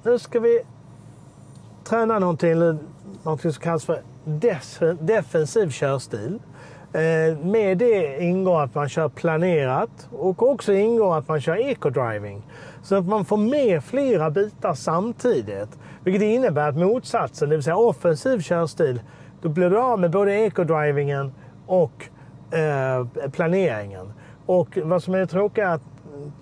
Nu ska vi träna någonting som kallas för defensiv körstil. Med det ingår att man kör planerat och också ingår att man kör eco-driving. Så att man får med flera bitar samtidigt. Vilket innebär att motsatsen, det vill säga offensiv körstil, då blir du av med både eco-drivingen och planeringen. Och vad som är tråkigt att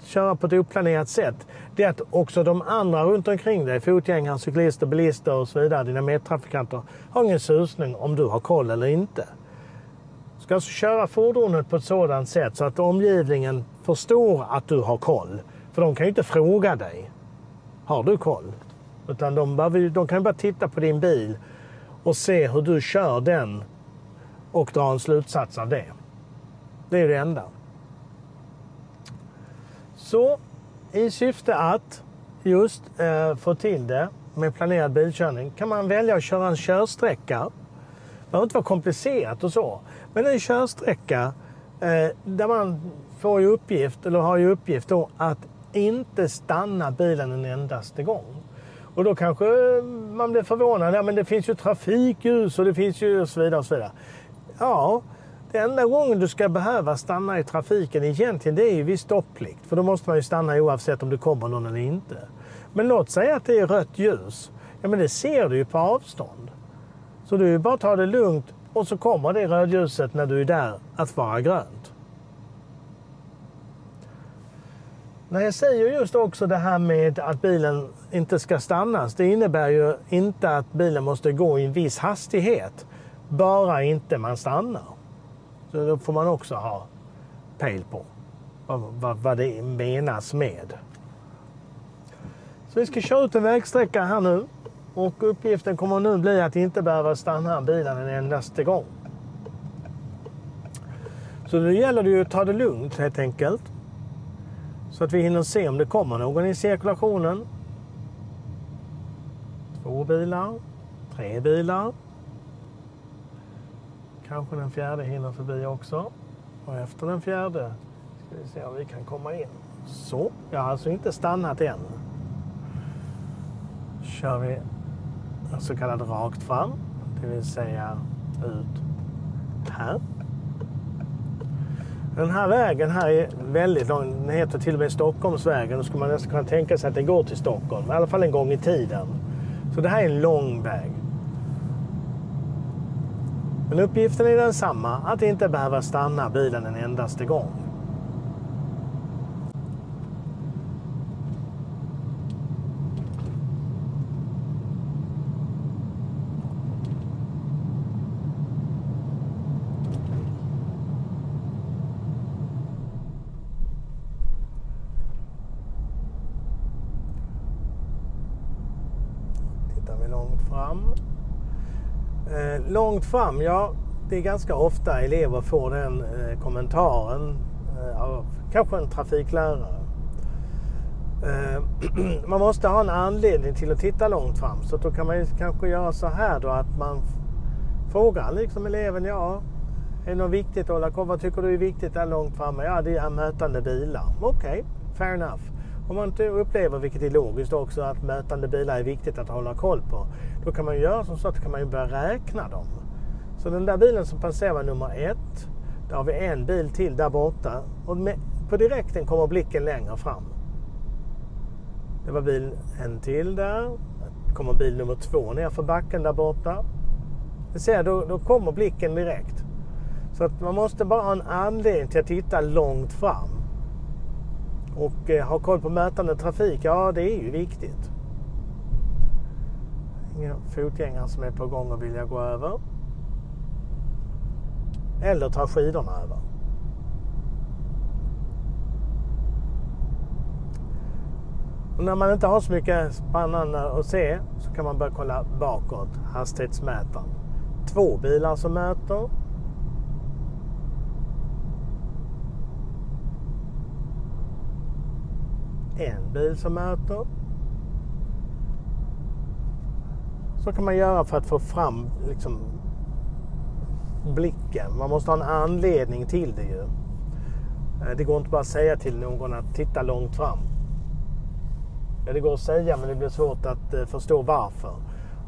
köra på ett oplanerat sätt, det är att också de andra runt omkring dig, fotgängare, cyklister, bilister och så vidare, dina medtrafikanter, har ingen susning om du har koll eller inte. Du ska alltså köra fordonet på ett sådant sätt så att omgivningen förstår att du har koll. För de kan ju inte fråga dig, har du koll? Utan de kan bara titta på din bil och se hur du kör den och dra en slutsats av det. Det är det enda. Så i syfte att just få till det med planerad bilkörning kan man välja att köra en körsträcka. Det behöver inte vara komplicerat och så. Men en körsträcka där man får i uppgift, eller har i uppgift då, att inte stanna bilen en endaste gång. Och då kanske man blir förvånad. Ja, men det finns ju trafikljus och det finns ju och så vidare och så vidare. Ja, det enda gången du ska behöva stanna i trafiken egentligen, det är ju vid stopplikt. För då måste man ju stanna oavsett om det kommer någon eller inte. Men låt säga att det är rött ljus. Ja, men det ser du ju på avstånd. Så du bara tar det lugnt och så kommer det rödljuset när du är där att vara grönt. När jag säger just också det här med att bilen inte ska stannas, det innebär ju inte att bilen måste gå i en viss hastighet. Bara inte man stannar. Så då får man också ha pejl på vad det menas med. Så vi ska köra ut en vägsträcka här nu. Och uppgiften kommer nu bli att inte behöva stanna bilen en endaste gång. Så då gäller det ju att ta det lugnt helt enkelt. Så att vi hinner se om det kommer någon i cirkulationen. 2 bilar, 3 bilar. Kanske den fjärde hinner förbi också. Och efter den fjärde ska vi se om vi kan komma in. Så, jag har alltså inte stannat än. Kör vi en så kallad rakt fram. Det vill säga ut här. Den här vägen här är väldigt lång. Den heter till och med Stockholmsvägen. Då skulle man nästan kunna tänka sig att den går till Stockholm. I alla fall en gång i tiden. Så det här är en lång väg. Men uppgiften är densamma, att inte behöva stanna bilen en endaste gång. Tittar vi långt fram. Långt fram, ja, det är ganska ofta elever får den kommentaren av kanske en trafiklärare. Man måste ha en anledning till att titta långt fram, så då kan man kanske göra så här då, att man frågar liksom eleven, ja, är det något viktigt att hålla koll? Vad tycker du är viktigt där långt fram? Ja, det är mötande bilar. Okej, fair enough. Om man inte upplever, vilket är logiskt också, att mötande bilar är viktigt att hålla koll på, då kan man göra som så att kan man ju börja räkna dem. Så den där bilen som passerar nummer 1, där har vi en bil till där borta. Och på direkten kommer blicken längre fram. Det var bil en till där. Kommer bil nummer 2 ner för backen där borta. Det ser, då kommer blicken direkt. Så att man måste bara ha en anledning till att titta långt fram. Och ha koll på mötande trafik, ja, det är ju viktigt. Ingen fotgängare som är på gång och vill jag gå över. Eller ta skidorna över. Och när man inte har så mycket spännande att se, så kan man börja kolla bakåt, hastighetsmätaren. 2 bilar som möter. En bil som möter. Så kan man göra för att få fram liksom, blicken. Man måste ha en anledning till det ju. Det går inte bara att säga till någon att titta långt fram. Ja, det går att säga, men det blir svårt att förstå varför.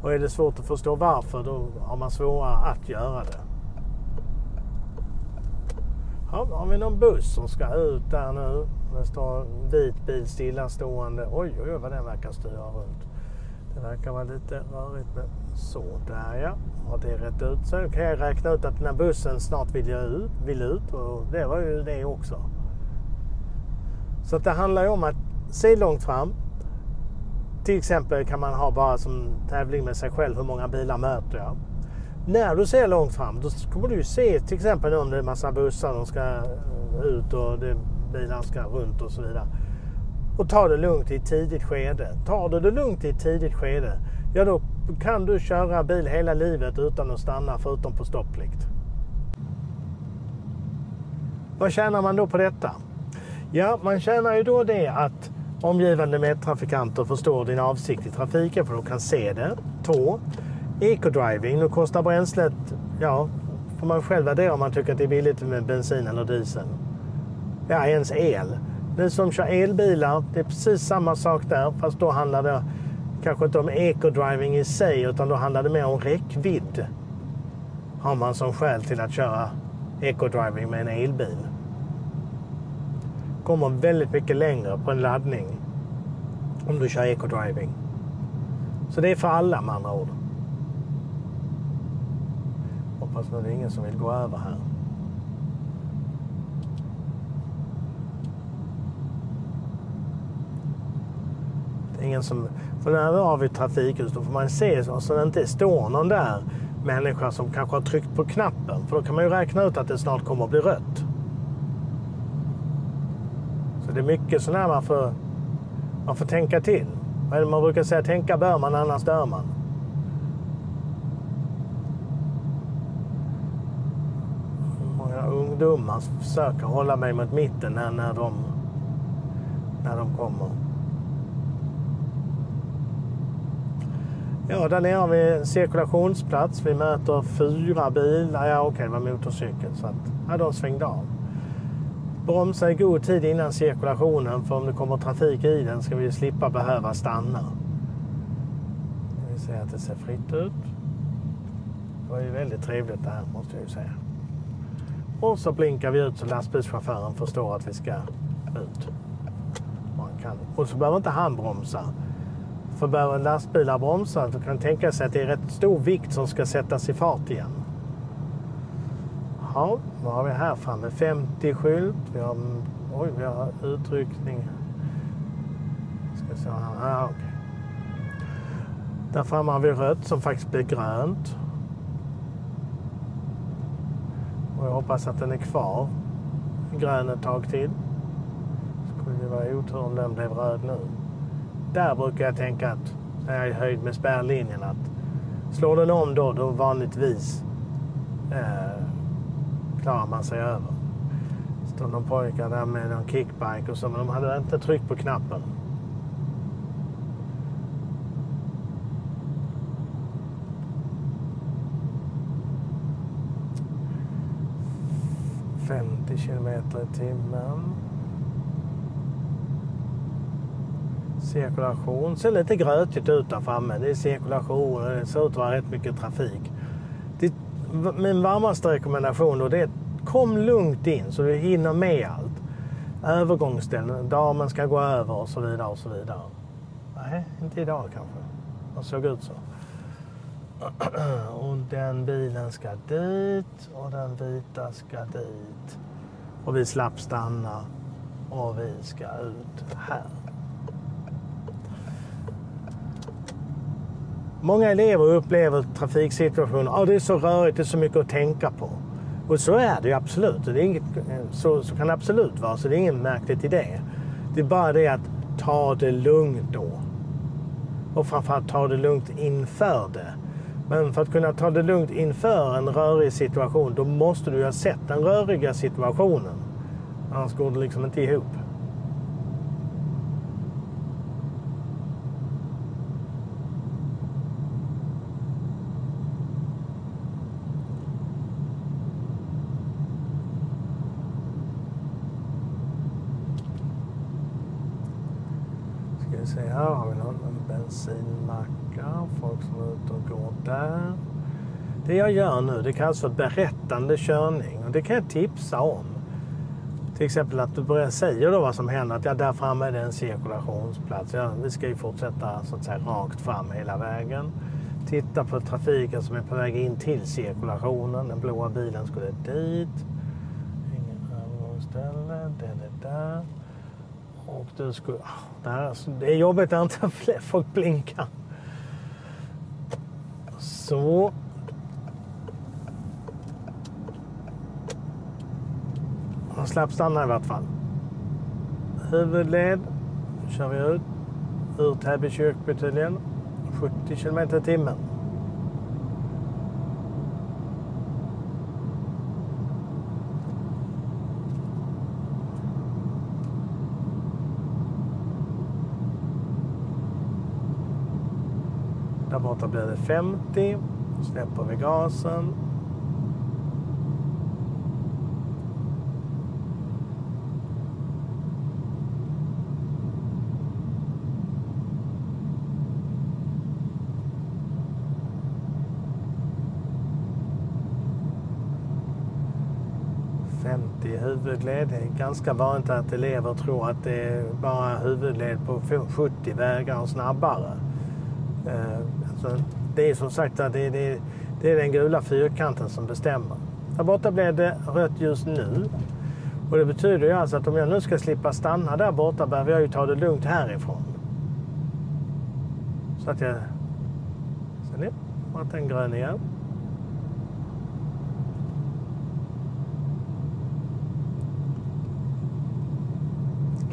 Och är det svårt att förstå varför, då har man svårare att göra det. Ja, har vi någon buss som ska ut där nu? Det står en vit bil stillastående. Oj, vad den verkar styra runt. Det verkar vara lite rörigt. Men så, där ja. Har det rätt ut så kan jag räkna ut att den här bussen snart vill ut. Och det var ju det också. Så att det handlar ju om att se långt fram. Till exempel kan man ha bara som tävling med sig själv hur många bilar möter jag. När du ser långt fram, då kommer du se till exempel om det är en massa bussar som ska ut och bilar ska runt och så vidare. Och ta det lugnt i ett tidigt skede. Tar du det lugnt i ett tidigt skede, ja då kan du köra bil hela livet utan att stanna förutom på stopplikt. Vad tjänar man då på detta? Ja, man tjänar ju då det att omgivande medtrafikanter förstår din avsikt i trafiken för de kan se det. 2. Eco-driving, nu kostar bränslet, ja, får man själv värdera om man tycker att det är billigt med bensin eller diesel. Ja, ens el. Ni som kör elbilar, det är precis samma sak där, fast då handlar det kanske inte om eco-driving i sig, utan då handlar det mer om räckvidd. Har man som skäl till att köra eco-driving med en elbil. Kommer väldigt mycket längre på en laddning om du kör eco-driving. Så det är för alla med andra ord. Hoppas nu det är ingen som vill gå över här. Det är ingen som... För när vi har vi trafikljus då får man se så det inte står någon där människa som kanske har tryckt på knappen. För då kan man ju räkna ut att det snart kommer att bli rött. Så det är mycket sådär man får tänka till. Man brukar säga tänka bör man, annars dör man. Många ungdomar försöker hålla mig mot mitten när de kommer. Ja, där nere har vi en cirkulationsplats. Vi möter 4 bilar. Ja, okej, det var motorcykel. Så att, ja, de svängde av. Bromsa i god tid innan cirkulationen, för om det kommer trafik i den ska vi slippa behöva stanna. Vi ser att det ser fritt ut. Det var ju väldigt trevligt det här, måste jag ju säga. Och så blinkar vi ut så lastbilschauffören förstår att vi ska ut. Och så behöver inte han bromsa. För behöver en lastbil bromsa så kan man tänka sig att det är rätt stor vikt som ska sättas i fart igen. Ja, vad har vi här framme? 50-skylt. Vi har utryckning. Ska se här. Okay. Där framme har vi rött som faktiskt blir grönt. Och jag hoppas att den är kvar. Grön ett tag till. Skulle det vara otur om den blev röd nu. Där brukar jag tänka att när jag är höjd med spärrlinjen att slår den om då vanligtvis klarar man sig över. Står någon pojkar där med en kickbike och så, men de hade inte tryckt på knappen. ...50 kilometer i timmen. Cirkulation. Ser lite grötigt ut där framme. Det är cirkulation och det ser ut att vara rätt mycket trafik. Min varmaste rekommendation då det är att kom lugnt in så du hinner med allt. Övergångsställen, damen ska gå över och så vidare och så vidare. Nej, inte idag kanske. Det såg ut så. Och den bilen ska dit och den vita ska dit. Och vi slapp stanna och vi ska ut här. Många elever upplever trafiksituationer. Ja, det är så rörigt, det är så mycket att tänka på. Och så är det ju absolut. Det är inget, så kan det absolut vara, så det är inget märkligt i det. Det är bara det att ta det lugnt då. Och framförallt ta det lugnt inför det. Men för att kunna ta det lugnt inför en rörig situation, då måste du ju ha sett den röriga situationen. Annars går det liksom inte ihop. Ska vi se, här har vi någon bensinmackar, folk som är ute och går där. Det jag gör nu, det kallas för berättande körning och det kan jag tipsa om. Till exempel att du börjar säga då vad som händer, att där framme är det en cirkulationsplats. Ja, vi ska ju fortsätta så att säga rakt fram hela vägen. Titta på trafiken som är på väg in till cirkulationen. Den blåa bilen skulle dit. Ingen övergångsställe, den är där. Och du skulle... Det är jobbigt att inte folk blinkar. Så. Man slapp stanna i vart fall. Huvudled. Kör vi ut. Ur Täby kyrkby tydligen. 70 km/h. Där borta blir det 50. Släpper vi gasen. I huvudled. Det är ganska vanligt att elever tror att det är bara huvudled på 70 vägar och snabbare. Alltså, det är som sagt att det är den gula fyrkanten som bestämmer. Där borta blir det rött ljus nu. Och det betyder ju alltså att om jag nu ska slippa stanna där borta behöver jag ju ta det lugnt härifrån. Så att jag... Sen är det en grön igen.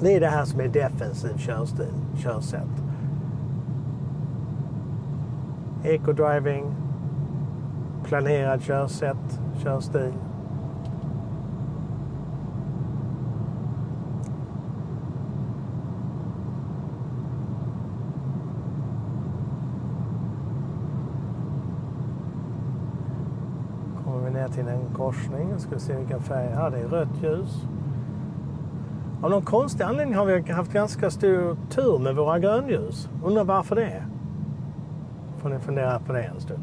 Det är det här som är defensiv körstil, körsätt. Eco-driving, planerad körsätt, körstil. Kommer vi ner till en korsning. Jag ska se vilken färg. Ja, det är rött ljus. Av någon konstig anledning har vi haft ganska stor tur med våra grönljus. Undrar varför det är. Får ni fundera på det en stund.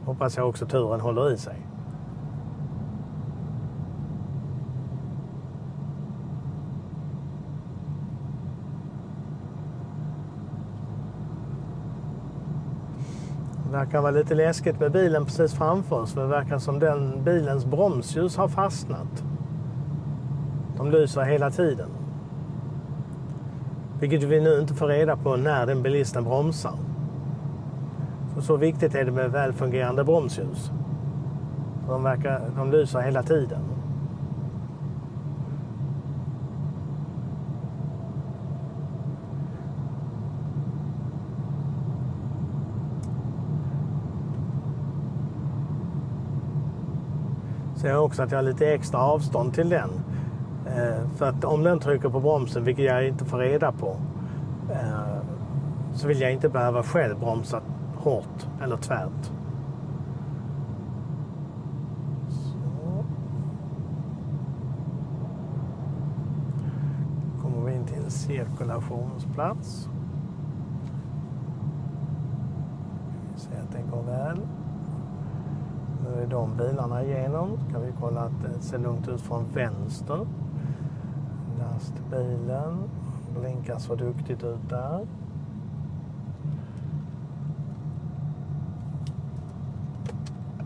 Hoppas jag också turen håller i sig. Det verkar vara lite läskigt med bilen precis framför oss. För det verkar som den bilens bromsljus har fastnat. De lyser hela tiden. Vilket vi nu inte får reda på när den bilisten bromsar. Så viktigt är det med välfungerande bromsljus. De lyser hela tiden. Så jag också att jag har lite extra avstånd till den. För att om den trycker på bromsen, vilket jag inte får reda på, så vill jag inte behöva själv bromsa hårt eller tvärt. Så. Kommer vi in till en cirkulationsplats. Vi ser att den går väl. Nu är de bilarna igenom. Kan vi kolla att det ser lugnt ut från vänster. Lastbilen blinkar så duktigt ut där.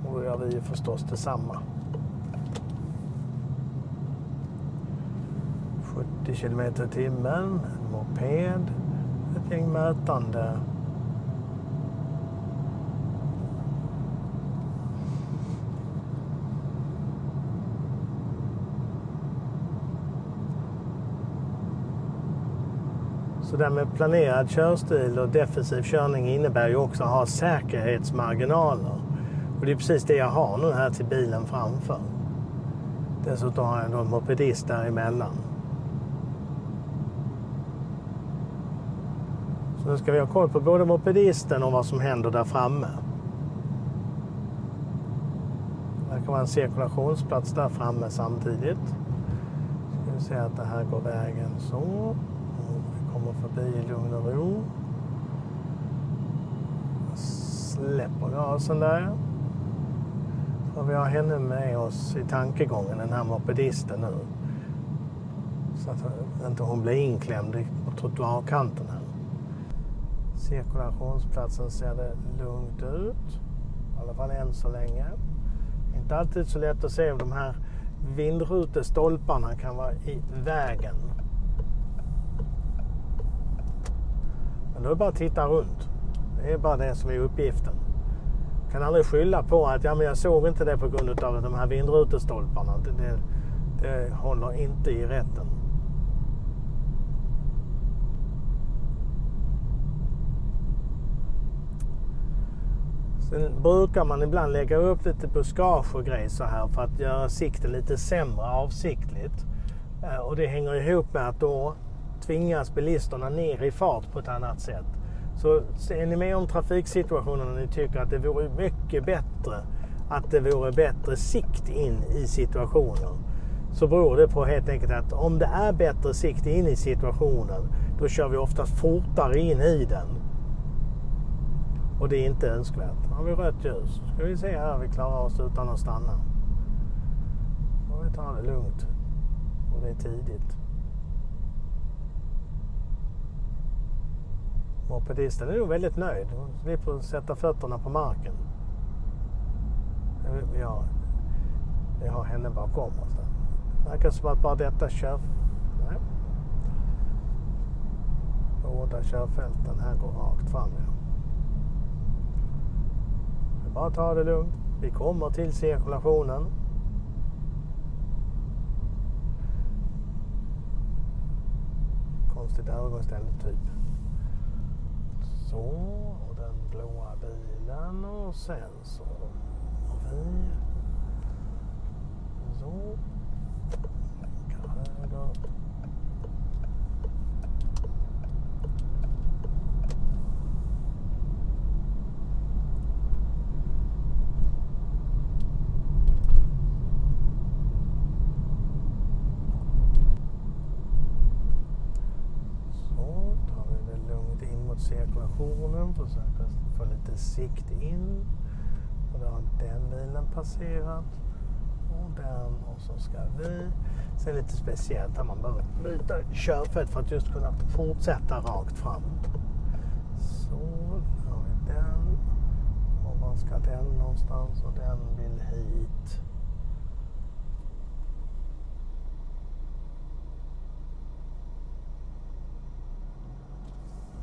Och då gör vi förstås detsamma. 70 km/h, en moped, ett gäng mötande. Så det med planerad körstil och defensiv körning innebär ju också att ha säkerhetsmarginaler. Och det är precis det jag har nu här till bilen framför. Dessutom har jag då en mopedist däremellan. Så nu ska vi ha koll på både mopedisten och vad som händer där framme. Det kan vara en cirkulationsplats där framme samtidigt. Ska vi Se att det här går vägen så. Vi kommer förbi i lugn och ro. Släpper gasen där. Så vi har henne med oss i tankegången, den här mopedisten nu. Så att inte hon blir inklämd på trottoarkanten här. Cirkulationsplatsen ser det lugnt ut. I alla fall än så länge. Inte alltid så lätt att se om de här vindrutestolparna kan vara i vägen. Men då är det bara att titta runt. Det är bara det som är uppgiften. Jag kan aldrig skylla på att men jag såg inte det på grund av de här vindrutestolparna. Det håller inte i rätten. Sen brukar man ibland lägga upp lite buskage och grejer så här för att göra sikten lite sämre avsiktligt. Och det hänger ihop med att då tvingas bilisterna ner i fart på ett annat sätt. Så är ni med om trafiksituationen och ni tycker att det vore mycket bättre att det vore bättre sikt in i situationen, så beror det på helt enkelt att om det är bättre sikt in i situationen, då kör vi oftast fortare in i den. Och det är inte önskvärt. Har vi rött ljus. Ska vi se här, vi klarar oss utan att stanna. Och vi tar det lugnt. Och det är tidigt. Mopedisten är nog väldigt nöjd. Vi får sätta fötterna på marken. Vi har henne bakom oss. Det verkar som att bara detta kör... Nej. Båda körfälten här går rakt fram. Ja. Bara ta det lugnt. Vi kommer till cirkulationen. Konstigt övergångsställe typ. Så, och den blåa bilen och sen så har vi så höger. Cirkulationen, försöker få lite sikt in, och då har den bilen passerat och den, och så ska vi se lite speciellt här man behöver byta körfält för att just kunna fortsätta rakt fram. Så har vi den, och var ska den någonstans, och den vill hit.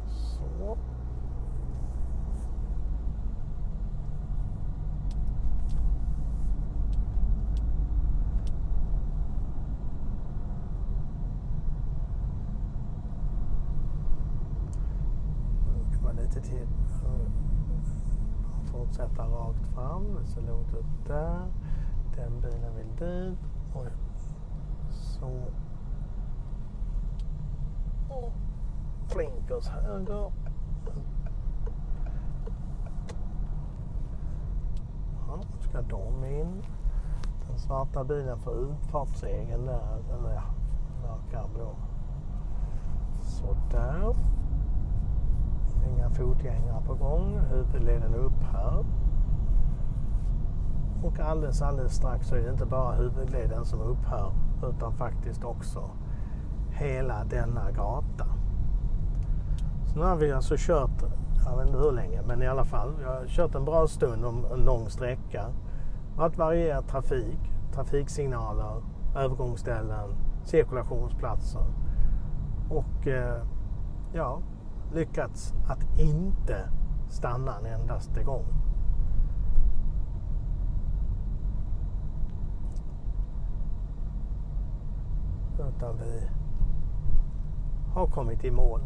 Så. Det kan vara lite till. Fortsätta rakt fram. Det ser lugnt ut där. Den bilen vill dit. Oj. Så. Blinkers höger. Ja, nu ska de in. Den svarta bilen för utfartsegen där. Eller ja, verkar blå. Så där. Inga fotgängare på gång. Huvudleden upp här. Och alldeles strax så är det inte bara huvudleden som upphör, utan faktiskt också hela denna gata. Så nu har vi alltså kört, jag vet inte hur länge, men i alla fall, vi har kört en bra stund om en lång sträcka. Att variera trafiksignaler, övergångsställen, cirkulationsplatser. Och lyckats att inte stanna en endaste gång. Utan vi har kommit i mål.